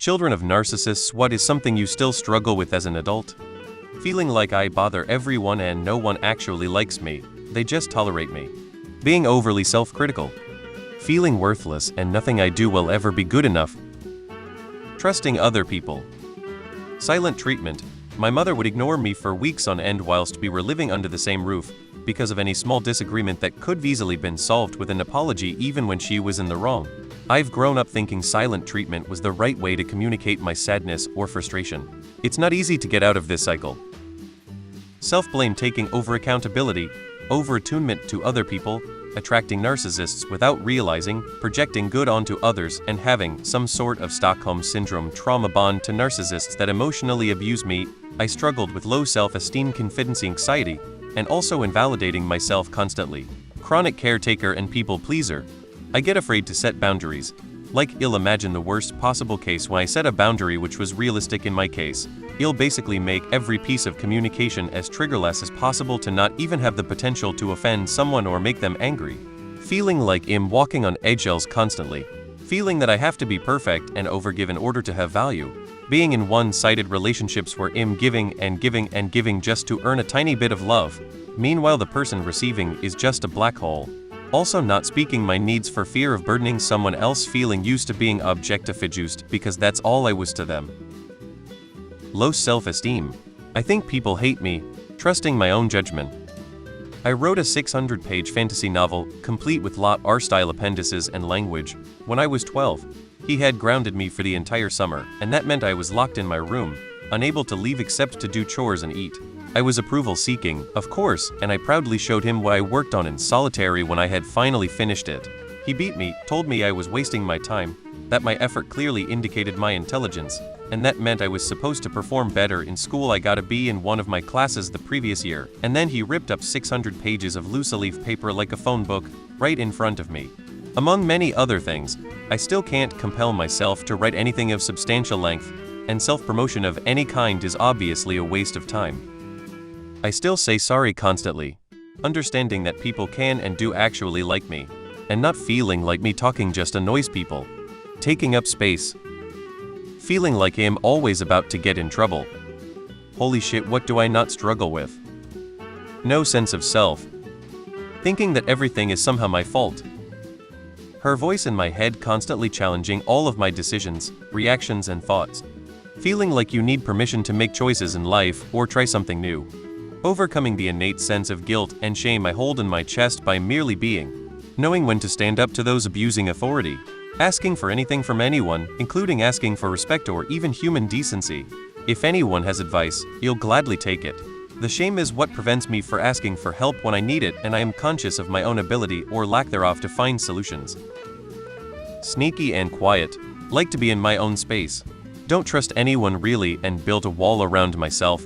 Children of narcissists, what is something you still struggle with as an adult? Feeling like I bother everyone and no one actually likes me, they just tolerate me. Being overly self-critical. Feeling worthless and nothing I do will ever be good enough. Trusting other people. Silent treatment. My mother would ignore me for weeks on end whilst we were living under the same roof, because of any small disagreement that could easily been solved with an apology even when she was in the wrong. I've grown up thinking silent treatment was the right way to communicate my sadness or frustration. It's not easy to get out of this cycle. Self-blame, taking over accountability, over-attunement to other people, attracting narcissists without realizing, projecting good onto others, and having some sort of Stockholm Syndrome trauma bond to narcissists that emotionally abuse me. I struggled with low self-esteem, confidence, anxiety, and also invalidating myself constantly. Chronic caretaker and people pleaser. I get afraid to set boundaries. I'll imagine the worst possible case when I set a boundary which was realistic in my case. I'll basically make every piece of communication as triggerless as possible to not even have the potential to offend someone or make them angry. Feeling like I'm walking on eggshells constantly. Feeling that I have to be perfect and overgive in order to have value. Being in one-sided relationships where I'm giving and giving and giving just to earn a tiny bit of love. Meanwhile the person receiving is just a black hole. Also not speaking my needs for fear of burdening someone else, feeling used to being objectified because that's all I was to them. Low self-esteem. I think people hate me, trusting my own judgment. I wrote a 600-page fantasy novel, complete with lot R-style appendices and language, when I was 12. He had grounded me for the entire summer, and that meant I was locked in my room, unable to leave except to do chores and eat. I was approval-seeking, of course, and I proudly showed him what I worked on in solitary when I had finally finished it. He beat me, told me I was wasting my time, that my effort clearly indicated my intelligence, and that meant I was supposed to perform better in school. I got a B in one of my classes the previous year, and then he ripped up 600 pages of loose-leaf paper like a phone book, right in front of me. Among many other things, I still can't compel myself to write anything of substantial length, and self-promotion of any kind is obviously a waste of time. I still say sorry constantly, understanding that people can and do actually like me, and not feeling like me talking just annoys people. Taking up space. Feeling like I'm always about to get in trouble. Holy shit, what do I not struggle with? No sense of self. Thinking that everything is somehow my fault. Her voice in my head constantly challenging all of my decisions, reactions, and thoughts. Feeling like you need permission to make choices in life or try something new. Overcoming the innate sense of guilt and shame I hold in my chest by merely being. Knowing when to stand up to those abusing authority. Asking for anything from anyone, including asking for respect or even human decency. If anyone has advice, you'll gladly take it. The shame is what prevents me from asking for help when I need it, and I am conscious of my own ability or lack thereof to find solutions. Sneaky and quiet. Like to be in my own space. Don't trust anyone really and build a wall around myself.